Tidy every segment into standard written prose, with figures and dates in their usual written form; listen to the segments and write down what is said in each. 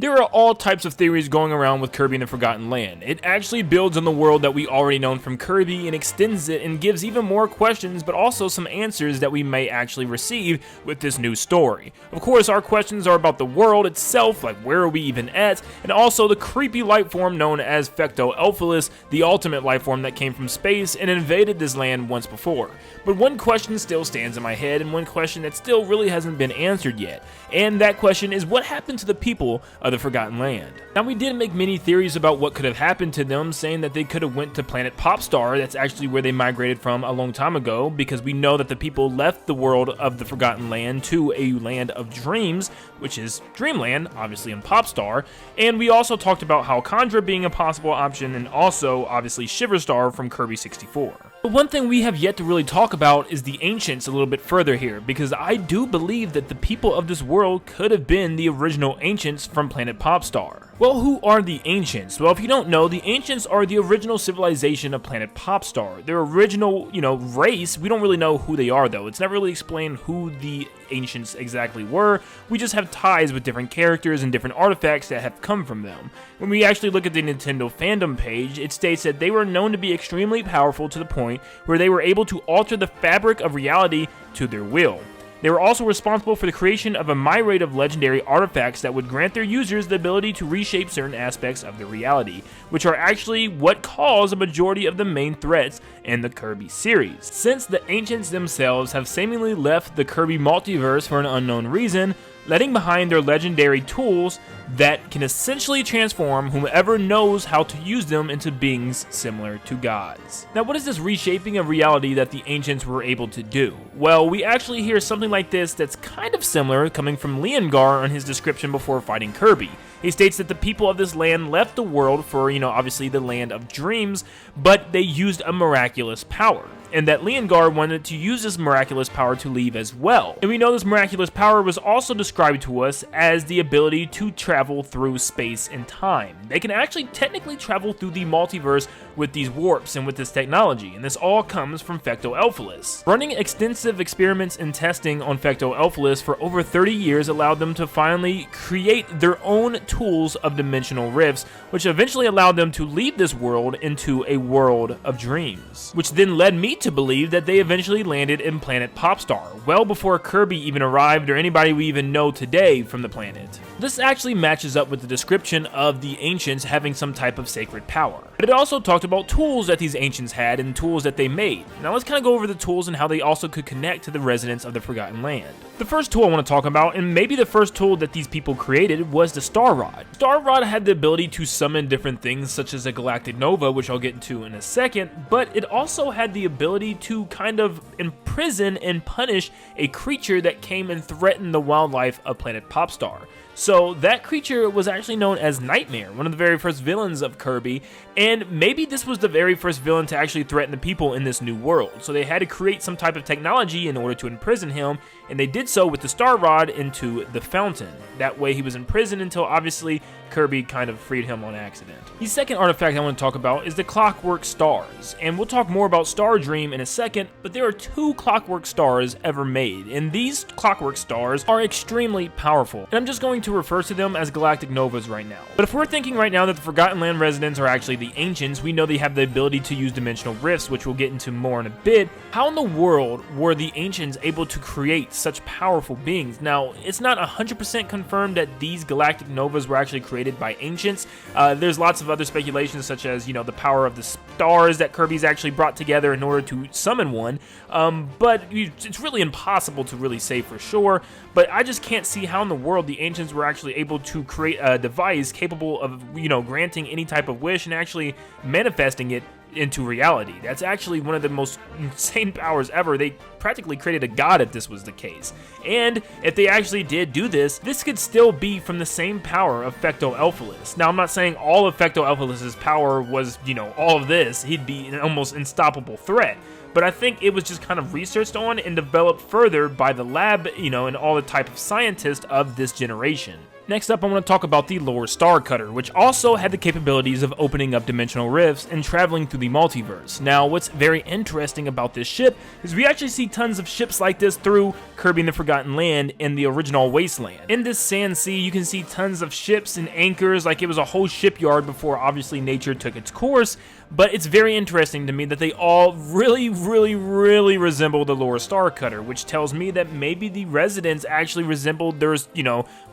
There are all types of theories going around with Kirby and the Forgotten Land. It actually builds on the world that we already known from Kirby and extends it and gives even more questions, but also some answers that we may actually receive with this new story. Of course, our questions are about the world itself, like where are we even at, and also the creepy life form known as Fecto-Elfilis, the ultimate life form that came from space and invaded this land once before. But one question still stands in my head, and one question that still really hasn't been answered yet, and that question is what happened to the people of the Forgotten Land. Now, we did make many theories about what could have happened to them, saying that they could have went to planet Popstar. That's actually where they migrated from a long time ago, because we know that the people left the world of the Forgotten Land to a land of dreams, which is Dreamland, obviously in Popstar. And we also talked about Halcondra being a possible option, and also obviously Shiverstar from Kirby 64. But one thing we have yet to really talk about is the Ancients a little bit further here, because I do believe that the people of this world could have been the original Ancients from planet Popstar. Well, who are the Ancients? Well, if you don't know, the Ancients are the original civilization of planet Popstar. Their original, race, we don't really know who they are though. It's never really explained who the Ancients exactly were. We just have ties with different characters and different artifacts that have come from them. When we actually look at the Nintendo fandom page, it states that they were known to be extremely powerful to the point where they were able to alter the fabric of reality to their will. They were also responsible for the creation of a myriad of legendary artifacts that would grant their users the ability to reshape certain aspects of their reality, which are actually what cause a majority of the main threats in the Kirby series. Since the Ancients themselves have seemingly left the Kirby multiverse for an unknown reason, letting behind their legendary tools that can essentially transform whomever knows how to use them into beings similar to gods. Now, what is this reshaping of reality that the Ancients were able to do? Well, we actually hear something like this that's kind of similar coming from Leongar on his description before fighting Kirby. He states that the people of this land left the world for, obviously the land of dreams, but they used a miraculous power, and that Leongar wanted to use this miraculous power to leave as well. And we know this miraculous power was also described to us as the ability to travel through space and time. They can actually technically travel through the multiverse with these warps and with this technology, and this all comes from Fecto-Elfilis. Running extensive experiments and testing on Fecto-Elfilis for over 30 years allowed them to finally create their own tools of dimensional rifts, which eventually allowed them to leave this world into a world of dreams, which then led me to believe that they eventually landed in planet Popstar, well before Kirby even arrived or anybody we even know today from the planet. This actually matches up with the description of the Ancients having some type of sacred power. But it also talked about tools that these Ancients had and tools that they made. Now let's kind of go over the tools and how they also could connect to the residents of the Forgotten Land. The first tool I want to talk about, and maybe the first tool that these people created, was the Star Rod. Star Rod had the ability to summon different things such as a galactic nova, which I'll get into in a second, but it also had the ability to kind of imprison and punish a creature that came and threatened the wildlife of planet Popstar. So that creature was actually known as Nightmare, one of the very first villains of Kirby, and maybe this was the very first villain to actually threaten the people in this new world. So they had to create some type of technology in order to imprison him, and they did so with the Star Rod into the fountain. That way he was imprisoned until obviously Kirby kind of freed him on accident. The second artifact I want to talk about is the Clockwork Stars, and we'll talk more about Star Dream in a second, but there are 2 Clockwork Stars ever made, and these Clockwork Stars are extremely powerful, and I'm just going to refer to them as Galactic Novas right now. But if we're thinking right now that the Forgotten Land residents are actually the Ancients, we know they have the ability to use dimensional rifts, which we'll get into more in a bit. How in the world were the Ancients able to create such powerful beings? Now, it's not 100% confirmed that these Galactic Novas were actually created by Ancients. There's lots of other speculations such as, the power of the stars that Kirby's actually brought together in order to summon one, but it's really impossible to really say for sure. But I just can't see how in the world the Ancients were actually able to create a device capable of, granting any type of wish and actually manifesting it into reality. That's actually one of the most insane powers ever. They practically created a god if this was the case. And if they actually did do this, this could still be from the same power of Fecto-Elfilis. Now, I'm not saying all of Fecto-Elfilis' power was, all of this. He'd be an almost unstoppable threat. But I think it was just kind of researched on and developed further by the lab, and all the type of scientists of this generation. Next up, I want to talk about the Lore Star Cutter, which also had the capabilities of opening up dimensional rifts and traveling through the multiverse. Now, what's very interesting about this ship is we actually see tons of ships like this through Kirby and the Forgotten Land in the original Wasteland. In this sand sea, you can see tons of ships and anchors like it was a whole shipyard before obviously nature took its course, but it's very interesting to me that they all really resemble the Lore Star Cutter, which tells me that maybe the residents actually resembled their,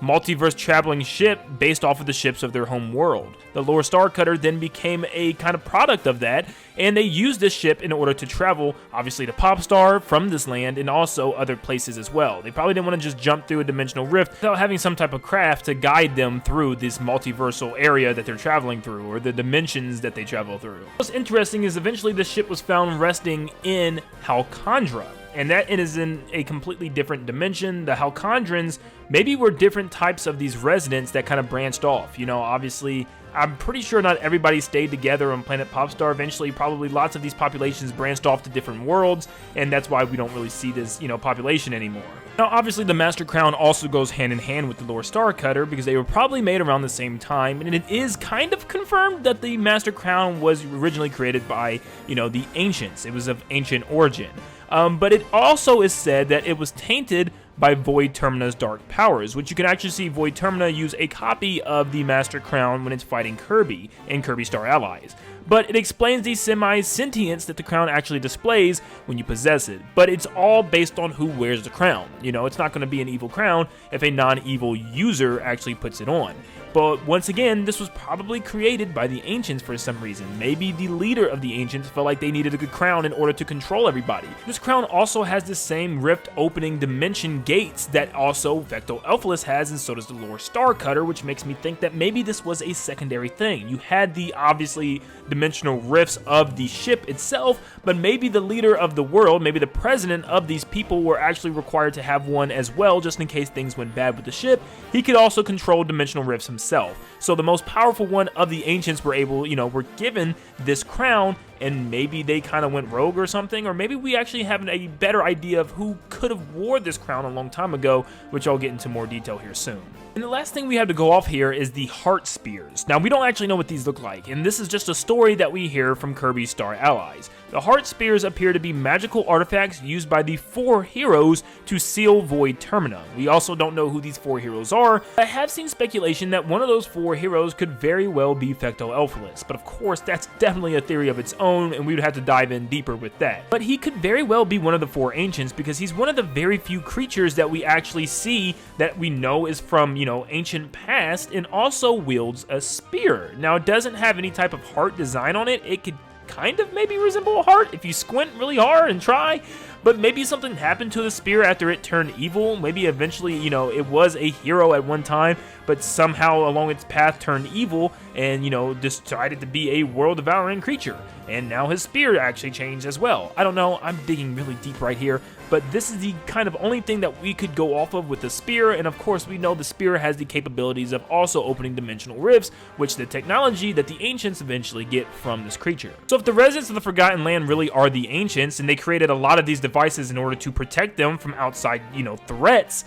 multiverse traveling ship based off of the ships of their home world. The Lore Star Cutter then became a kind of product of that, and they used this ship in order to travel, obviously, to Popstar from this land and also other places as well. They probably didn't want to just jump through a dimensional rift without having some type of craft to guide them through this multiversal area that they're traveling through, or the dimensions that they travel through. What's interesting is eventually the ship was found resting in Halcandra, and that is in a completely different dimension. The Halcandrans maybe were different types of these residents that kind of branched off. Obviously, I'm pretty sure not everybody stayed together on planet Popstar. Eventually, probably lots of these populations branched off to different worlds, and that's why we don't really see this, population anymore. Now, obviously, the Master Crown also goes hand in hand with the Lore Star Cutter because they were probably made around the same time, and it is kind of confirmed that the Master Crown was originally created by, the Ancients. It was of ancient origin. But it also is said that it was tainted by Void Termina's dark powers, which you can actually see Void Termina use a copy of the Master Crown when it's fighting Kirby and Kirby Star allies. But it explains the semi-sentience that the crown actually displays when you possess it. But it's all based on who wears the crown. It's not going to be an evil crown if a non-evil user actually puts it on. But once again, this was probably created by the Ancients for some reason. Maybe the leader of the Ancients felt like they needed a good crown in order to control everybody. This crown also has the same rift-opening dimension gates that also Vecto Elfilus has, and so does the Lore Star Cutter, which makes me think that maybe this was a secondary thing. You had the, obviously, dimensional rifts of the ship itself, but maybe the leader of the world, maybe the president of these people were actually required to have one as well, just in case things went bad with the ship. He could also control dimensional rifts himself. So the most powerful one of the Ancients were able, were given this crown, and maybe they kind of went rogue or something, or maybe we actually have a better idea of who could have wore this crown a long time ago, which I'll get into more detail here soon. And the last thing we have to go off here is the Heart Spears. Now, we don't actually know what these look like, and this is just a story that we hear from Kirby's Star allies. The Heart Spears appear to be magical artifacts used by the 4 heroes to seal Void Termina. We also don't know who these 4 heroes are. I have seen speculation that one of those 4 heroes could very well be Vecto Elfilus, but of course that's definitely a theory of its own, and we would have to dive in deeper with that. But he could very well be one of the 4 Ancients because he's one of the very few creatures that we actually see that we know is from, ancient past, and also wields a spear. Now, it doesn't have any type of heart design on it. It could kind of maybe resemble a heart if you squint really hard and try, but maybe something happened to the spear after it turned evil. Maybe eventually, it was a hero at one time, but somehow along its path turned evil and, decided to be a world-devouring creature. And now his spear actually changed as well. I don't know, I'm digging really deep right here, but this is the kind of only thing that we could go off of with the spear, and of course we know the spear has the capabilities of also opening dimensional rifts, which the technology that the Ancients eventually get from this creature. So if the residents of the Forgotten Land really are the Ancients, and they created a lot of these devices in order to protect them from outside, threats,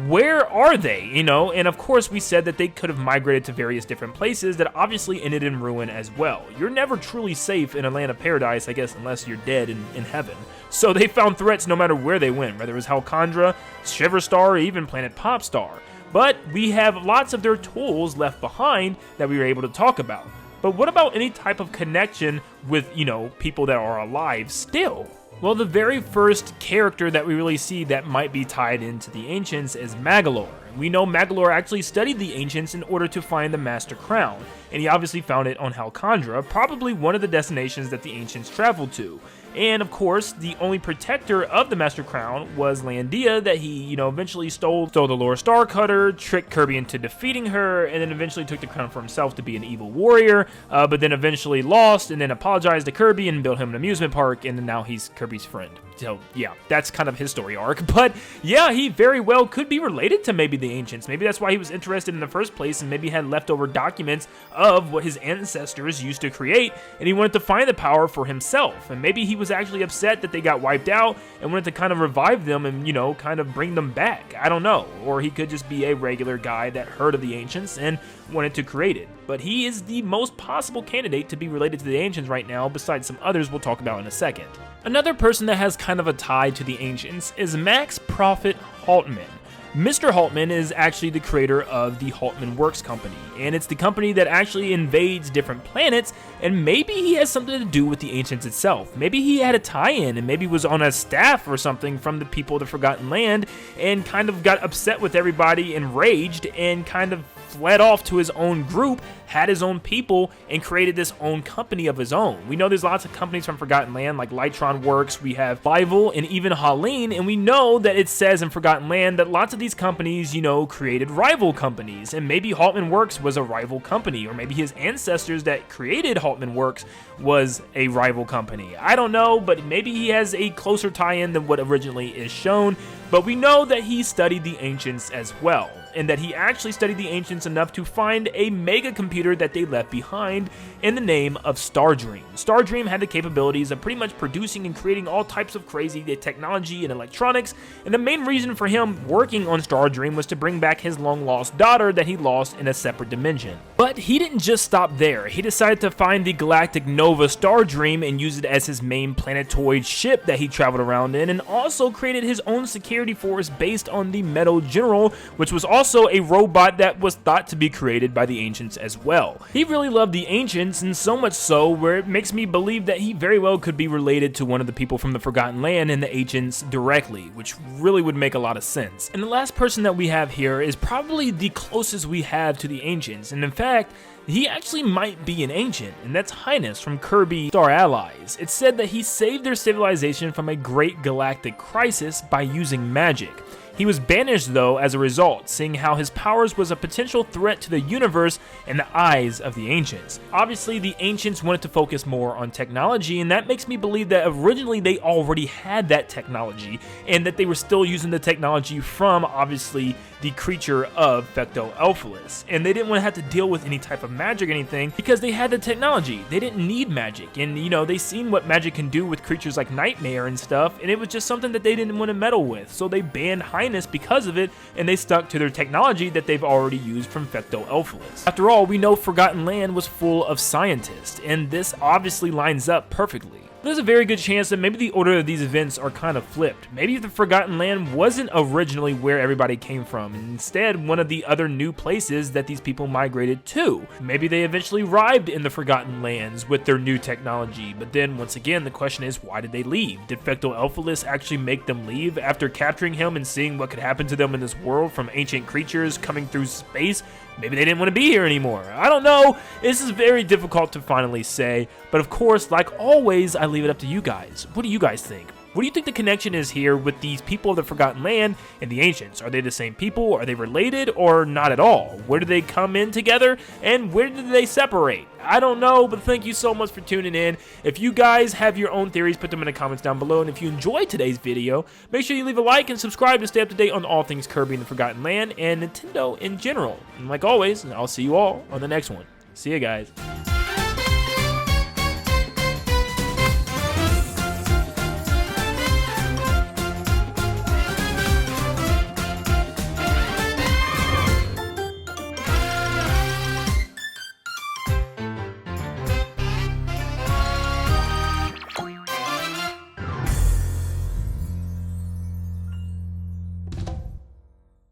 where are they, and of course we said that they could have migrated to various different places that obviously ended in ruin as well. You're never truly safe in a land of paradise, I guess, unless you're dead in heaven. So they found threats no matter where they went, whether it was Halcandra, Shiverstar, or even planet Popstar. But we have lots of their tools left behind that we were able to talk about. But what about any type of connection with, people that are alive still? Well, the very first character that we really see that might be tied into the Ancients is Magalor. We know Magalor actually studied the Ancients in order to find the Master Crown, and he obviously found it on Halcandra, probably one of the destinations that the Ancients traveled to. And of course, the only protector of the Master Crown was Landia that he, eventually stole the Lore Star Cutter, tricked Kirby into defeating her, and then eventually took the crown for himself to be an evil warrior, but then eventually lost, and then apologized to Kirby and built him an amusement park, and then now he's Kirby's friend. So yeah, that's kind of his story arc. But yeah, he very well could be related to maybe the Ancients. Maybe that's why he was interested in the first place, and maybe had leftover documents of what his ancestors used to create, and he wanted to find the power for himself. And maybe he was was actually upset that they got wiped out and wanted to kind of revive them and, you know, kind of bring them back. I don't know. Or he could just be a regular guy that heard of the Ancients and wanted to create it. But he is the most possible candidate to be related to the Ancients right now, besides some others we'll talk about in a second. Another person that has kind of a tie to the Ancients is Max Prophet Haltman. Mr. Haltman is actually the creator of the Haltman Works company, and it's the company that actually invades different planets, and maybe he has something to do with the Ancients itself. Maybe he had a tie-in and maybe was on a staff or something from the people of the Forgotten Land and kind of got upset with everybody, enraged, and kind of fled off to his own group, had his own people, and created this own company of his own. We know there's lots of companies from Forgotten Land, like Lytron Works, we have Bival, and even Haltman, and we know that it says in Forgotten Land that lots of these companies, you know, created rival companies, and maybe Haltman Works was a rival company, or maybe his ancestors that created Haltman Works was a rival company. I don't know, but maybe he has a closer tie-in than what originally is shown, but we know that he studied the Ancients as well, and that he actually studied the Ancients enough to find a mega computer that they left behind in the name of Stardream. Stardream had the capabilities of pretty much producing and creating all types of crazy technology and electronics, and the main reason for him working on Stardream was to bring back his long-lost daughter that he lost in a separate dimension. But he didn't just stop there. He decided to find the Galactic Nova Stardream and use it as his main planetoid ship that he traveled around in, and also created his own security force based on the Metal General, which was also a robot that was thought to be created by the Ancients as well. He really loved the Ancients, and so much so where it makes me believe that he very well could be related to one of the people from the Forgotten Land and the Ancients directly, which really would make a lot of sense. And the last person that we have here is probably the closest we have to the Ancients, and in fact, he actually might be an Ancient, and that's Highness from Kirby Star Allies. It's said that he saved their civilization from a great galactic crisis by using magic. He was banished though as a result, seeing how his powers was a potential threat to the universe in the eyes of the Ancients. Obviously, the Ancients wanted to focus more on technology, and that makes me believe that originally they already had that technology, and that they were still using the technology from, obviously, the creature of Fecto-Elfilis. And they didn't want to have to deal with any type of magic or anything because they had the technology. They didn't need magic, and you know, they seen what magic can do with creatures like Nightmare and stuff, and it was just something that they didn't want to meddle with. So they banned Highness because of it, and they stuck to their technology that they've already used from Fecto-Elfilis. After all, we know Forgotten Land was full of scientists, and this obviously lines up perfectly. There's a very good chance that maybe the order of these events are kind of flipped. Maybe the Forgotten Land wasn't originally where everybody came from, and instead one of the other new places that these people migrated to. Maybe they eventually arrived in the Forgotten Lands with their new technology, but then once again the question is, why did they leave? Did Fecto-Elfilis actually make them leave after capturing him and seeing what could happen to them in this world from ancient creatures coming through space? Maybe they didn't want to be here anymore. I don't know. This is very difficult to finally say. But of course, like always, I leave it up to you guys. What do you guys think? What do you think the connection is here with these people of the Forgotten Land and the Ancients? Are they the same people? Are they related or not at all? Where do they come in together and where do they separate? I don't know, but thank you so much for tuning in. If you guys have your own theories, put them in the comments down below. And if you enjoyed today's video, make sure you leave a like and subscribe to stay up to date on all things Kirby and the Forgotten Land and Nintendo in general. And like always, I'll see you all on the next one. See you guys.